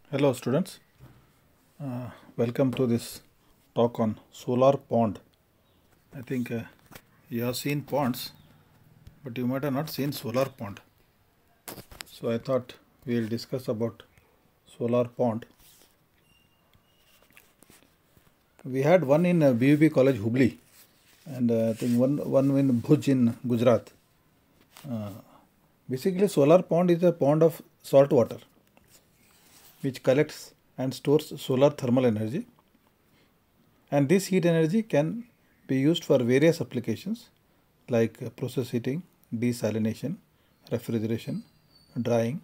Hello students, welcome to this talk on solar pond. I think you have seen ponds, but you might have not seen solar pond. So I thought we will discuss about solar pond. We had one in BUB College Hubli, and I think one in Bhuj in Gujarat. Basically solar pond is a pond of salt water which collects and stores solar thermal energy, and this heat energy can be used for various applications like process heating, desalination, refrigeration, drying,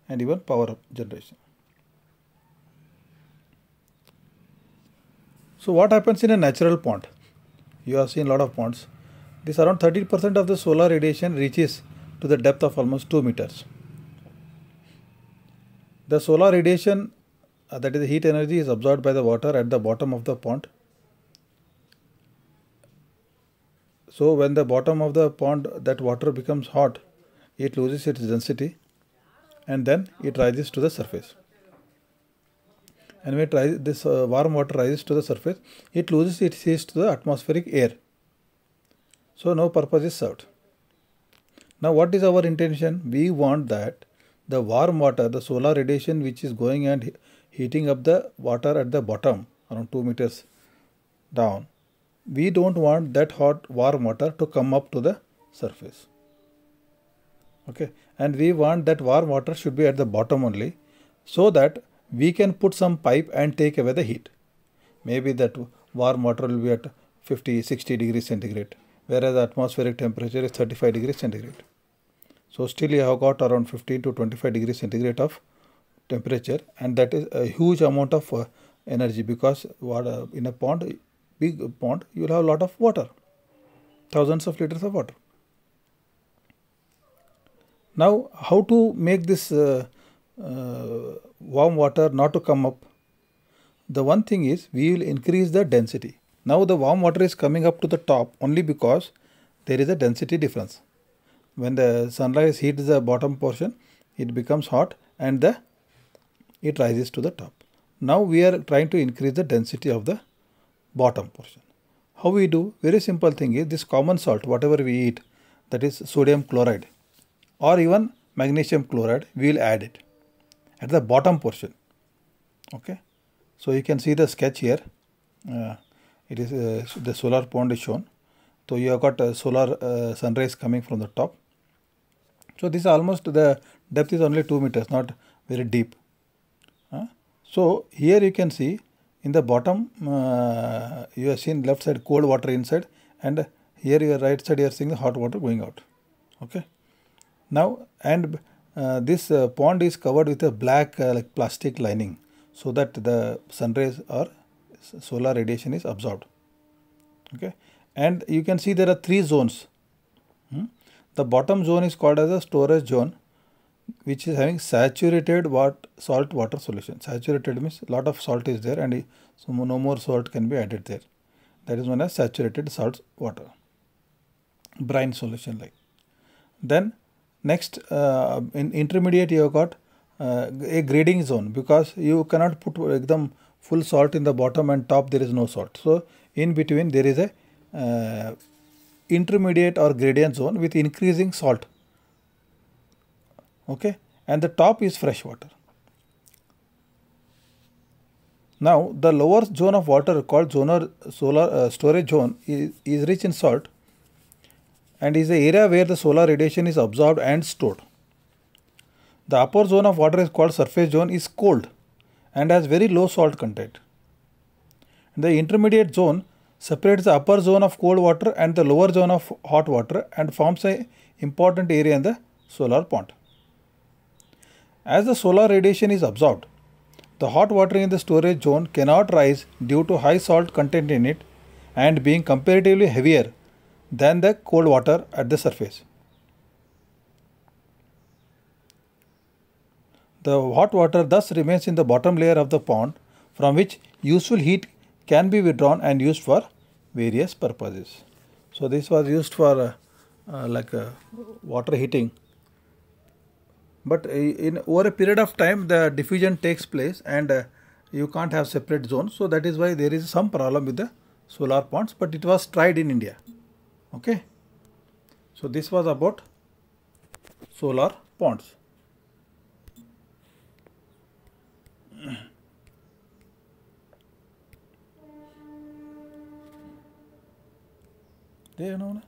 and even power generation. So what happens in a natural pond? You have seen a lot of ponds. This around 30% of the solar radiation reaches to the depth of almost 2 meters. The solar radiation, that is the heat energy, is absorbed by the water at the bottom of the pond. So when the bottom of the pond, that water becomes hot, it loses its density and then it rises to the surface. And when this warm water rises to the surface, it loses its heat to the atmospheric air. So no purpose is served. Now what is our intention? We want that the warm water, the solar radiation which is going and heating up the water at the bottom around 2 meters down, we don't want that hot warm water to come up to the surface. Okay, and we want that warm water should be at the bottom only, so that we can put some pipe and take away the heat. Maybe that warm water will be at 50-60 degrees centigrade, whereas the atmospheric temperature is 35 degrees centigrade. So still you have got around 15 to 25 degrees centigrade of temperature, and that is a huge amount of energy, because in a pond, big pond, you will have a lot of water, thousands of liters of water. Now how to make this warm water not to come up? The one thing is, we will increase the density. Now the warm water is coming up to the top only because there is a density difference. When the sunlight hits the bottom portion, it becomes hot and it rises to the top. Now we are trying to increase the density of the bottom portion. How we do? Very simple thing is, this common salt, whatever we eat, that is sodium chloride or even magnesium chloride, we will add it at the bottom portion. Okay, so you can see the sketch here. It is the solar pond is shown. So you have got solar sunrays coming from the top. So this is almost, the depth is only 2 meters, not very deep. So here you can see in the bottom, you have seen left side cold water inside, and here your right side you are seeing the hot water going out. Okay. Now, and this pond is covered with a black like plastic lining, so that the sun rays or solar radiation is absorbed. Okay, and you can see there are 3 zones. The bottom zone is called as a storage zone, which is having saturated salt water solution. Saturated means a lot of salt is there, and so no more salt can be added there. That is known as saturated salt water, brine solution like. Then next, in intermediate you have got a grading zone, because you cannot put ekdam full salt in the bottom and top there is no salt. So in between there is a intermediate or gradient zone with increasing salt. Okay, and the top is fresh water. Now the lower zone of water, called solar storage zone, is rich in salt and is the area where the solar radiation is absorbed and stored. The upper zone of water is called surface zone, is cold and has very low salt content. The intermediate zone separates the upper zone of cold water and the lower zone of hot water and forms an important area in the solar pond. As the solar radiation is absorbed, the hot water in the storage zone cannot rise due to high salt content in it and being comparatively heavier than the cold water at the surface. The hot water thus remains in the bottom layer of the pond, from which useful heat can be withdrawn and used for various purposes. So this was used for water heating But in over a period of time, the diffusion takes place, and you can't have separate zones. So that is why there is some problem with the solar ponds, but it was tried in India. Okay. So this was about solar ponds. There you know.